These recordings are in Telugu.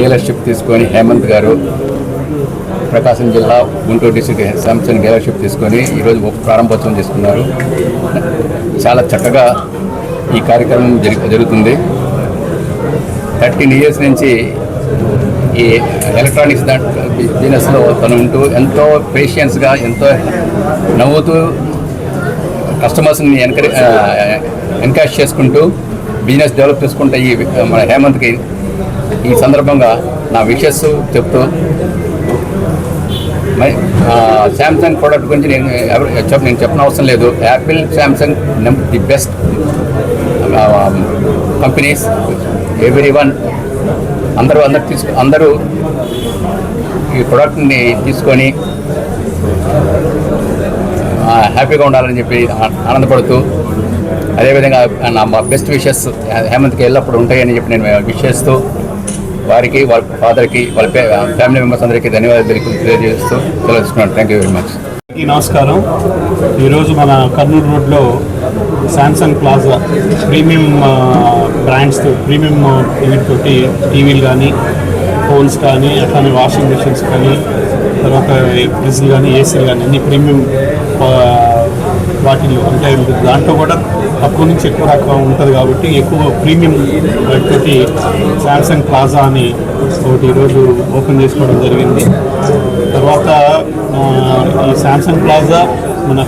డీలర్షిప్ తీసుకొని హేమంత్ గారు ప్రకాశం జిల్లా గుంటూరు డిస్ట్రిక్ట్ శాంసంగ్ డీలర్షిప్ తీసుకొని ఈరోజు ప్రారంభోత్సవం చేసుకున్నారు. చాలా చక్కగా ఈ కార్యక్రమం జరుగుతుంది. 13 years నుంచి ఈ ఎలక్ట్రానిక్స్ బిజినెస్లో తను ఉంటూ ఎంతో పేషెన్స్గా, ఎంతో నవ్వుతూ కస్టమర్స్ని ఎంకరేజ్ చేసుకుంటూ బిజినెస్ డెవలప్ చేసుకుంటే ఈ మన హేమంత్కి ఈ సందర్భంగా నా విషెస్ చెప్తూ శాంసంగ్ ప్రోడక్ట్ గురించి నేను చెప్పిన అవసరం లేదు. Apple, Samsung the best companies. everyone అందరూ ఈ ప్రోడక్ట్ని తీసుకొని హ్యాపీగా ఉండాలని చెప్పి ఆనందపడుతూ, అదేవిధంగా మా బెస్ట్ విషెస్ హేమంత్కి ఎల్లప్పుడు ఉంటాయని చెప్పి నేను విష్ చేస్తూ వారికి, వాళ్ళ ఫాదర్కి, వాళ్ళ ఫ్యామిలీ మెంబర్స్ అందరికీ ధన్యవాదాలు తెలియజేస్తూ తెలుసుకున్నాను. Thank you very much. నమస్కారం. ఈరోజు మన కర్నూలు రోడ్లో శాంసంగ్ ప్లాజా ప్రీమియం బ్రాండ్స్తో, ప్రీమియం వీటితోటి టీవీలు కానీ, ఫోన్స్ కానీ, అట్లానే వాషింగ్ మిషన్స్ కానీ, తర్వాత ఫ్రిడ్జ్లు కానీ, ఏసీలు కానీ అన్ని ప్రీమియం వాటిల్లో అంటే దాంట్లో కూడా తక్కువ నుంచి ఎక్కువ రకం ఉంటుంది కాబట్టి ఎక్కువ ప్రీమియం వాటితోటి శాంసంగ్ ప్లాజా అని ఒకటి ఈరోజు ఓపెన్ చేసుకోవడం జరిగింది. తర్వాత ఈ శాంసంగ్ ప్లాజా మన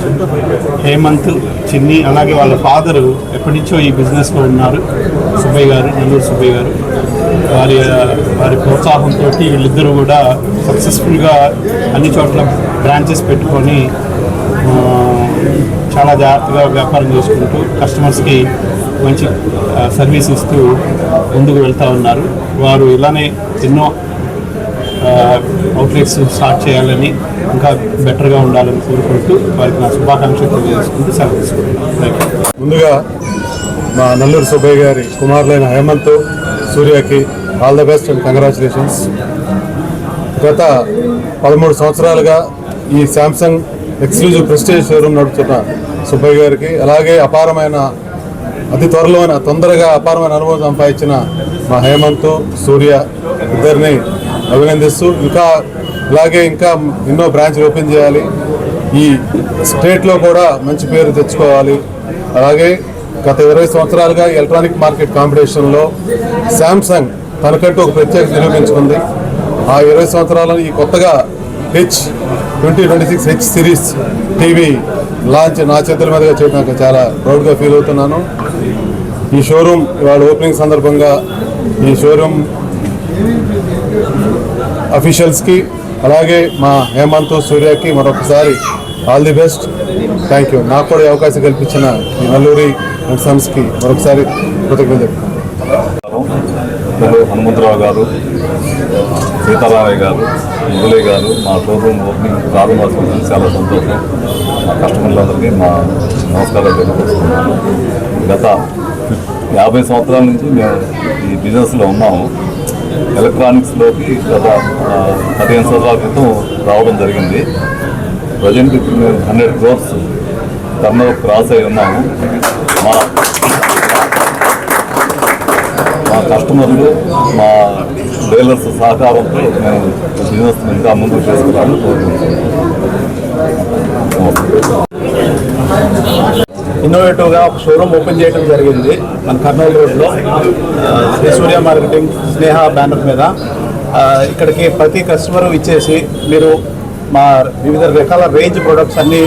హేమంత్, చిన్ని, అలాగే వాళ్ళ ఫాదరు ఎప్పటి నుంచో ఈ బిజినెస్లో ఉన్నారు, సుబ్బయ్య గారు, నెల్లూరు సుబ్బయ్య గారు. వారి ప్రోత్సాహంతో వీళ్ళిద్దరూ కూడా సక్సెస్ఫుల్గా అన్ని చోట్ల బ్రాంచెస్ పెట్టుకొని చాలా జాగ్రత్తగా వ్యాపారం చేసుకుంటూ కస్టమర్స్కి మంచి సర్వీస్ ఇస్తూ ముందుకు వెళ్తూ ఉన్నారు. వారు ఇలానే ఎన్నో అవుట్లెట్స్ స్టార్ట్ చేయాలని, ఇంకా బెటర్గా ఉండాలని కోరుకుంటూ వారికి నా శుభాకాంక్షలు తెలియజేసుకుంటూ సెలవు తీసుకుంటున్నాను. Thank you. ముందుగా మా నెల్లూరు సుబ్బయ్య గారి కుమారులైన హేమంత్, సూర్యకి all the best and congratulations. గత 13 సంవత్సరాలుగా ఈ శాంసంగ్ ఎక్స్క్లూజివ్ ప్రెస్టేజ్ షోరూమ్ నడుపుతున్న సుబ్బయ్య గారికి, అలాగే అతి తొందరగా అపారమైన అనుభవం సంపాదించిన మా హేమంత్, సూర్య ఇద్దరిని అభినందిస్తూ, ఇంకా ఎన్నో బ్రాంచ్లు ఓపెన్ చేయాలి, ఈ స్టేట్లో కూడా మంచి పేరు తెచ్చుకోవాలి. అలాగే గత 20 సంవత్సరాలుగా ఎలక్ట్రానిక్ మార్కెట్ కాంపిటీషన్లో శాంసంగ్ తనకంటూ ఒక ప్రత్యేకత నిరూపించుకుంది. ఆ 20 సంవత్సరాలను ఈ కొత్తగా 2026 హెచ్ సిరీస్ టీవీ లాంచ్ నా చేతుల మీదుగా చేయడానికి చాలా ప్రౌడ్గా ఫీల్ అవుతున్నాను. ఈ షోరూమ్ ఇవాళ ఓపెనింగ్ సందర్భంగా ఈ షోరూమ్ అఫీషియల్స్కి, అలాగే మా హేమంత్, సూర్యకి మరొకసారి all the best. Thank you. నాకు కూడా అవకాశం కల్పించిన ఈ నల్లూరి అండ్ సన్స్కి మరొకసారి కృతజ్ఞతలు చెప్తున్నాను. హనుమంతరావు గారు, సీతారామయ్య గారు, మురళి గారు మా షోరూమ్ ఓపెనింగ్ ప్రారంభోత్సవం చాలా సంతోషం. మా కస్టమర్లందరికీ మా నమస్కారాలు తెలియజేస్తున్నాను. గత 50 సంవత్సరాల నుంచి మేము ఈ బిజినెస్లో ఉన్నాము. ఎలక్ట్రానిక్స్లోకి గత 15 సంవత్సరాల క్రితం రావడం జరిగింది. ప్రజెంట్ ఇప్పుడు మేము 100 crores టర్నోవర్ క్రాస్ అయి ఉన్నాము. మా కస్టమర్లు, మా డీలర్స్ సహకారంతో మేము బిజినెస్ ఇంకా ముందుకు తీసుకురావాలని కోరుకుంటున్నాము. ఇన్నోవేటివ్గా ఒక షోరూమ్ ఓపెన్ చేయడం జరిగింది మన కర్నూలు రోడ్లో, శ్రీ సూర్య మార్కెటింగ్ స్నేహ బ్యానర్ మీద. ఇక్కడికి ప్రతి కస్టమర్ ఇచ్చేసి మీరు మా వివిధ రకాల రేంజ్ ప్రొడక్ట్స్ అన్నీ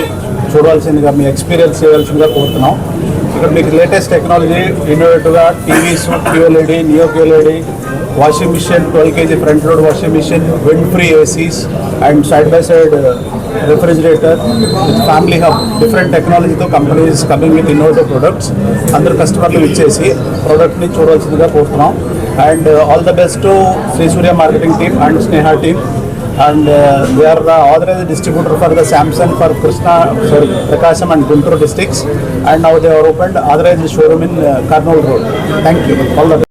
చూడవలసిందిగా, మీ ఎక్స్పీరియన్స్ చేయవలసిందిగా కోరుతున్నాం. ఇక్కడ మీకు లేటెస్ట్ టెక్నాలజీ ఇన్నోవేటివ్గా TVs, QLED, neo QLED, washing machine, 12 kg front load washing machine, wind free ACs and side by side refrigerator with family hub, different టెక్నాలజీతో companies coming with innovative products. అందరు కస్టమర్లు ఇచ్చేసి ప్రోడక్ట్ని చూడవలసిందిగా కోరుతున్నాం. And all the best to Shri Surya marketing team and Sneha team. And they are the authorized distributor for the Samsung for Prakasam and Guntur districts, and now they are opened authorized showroom in Karnool Road. Thank you. All the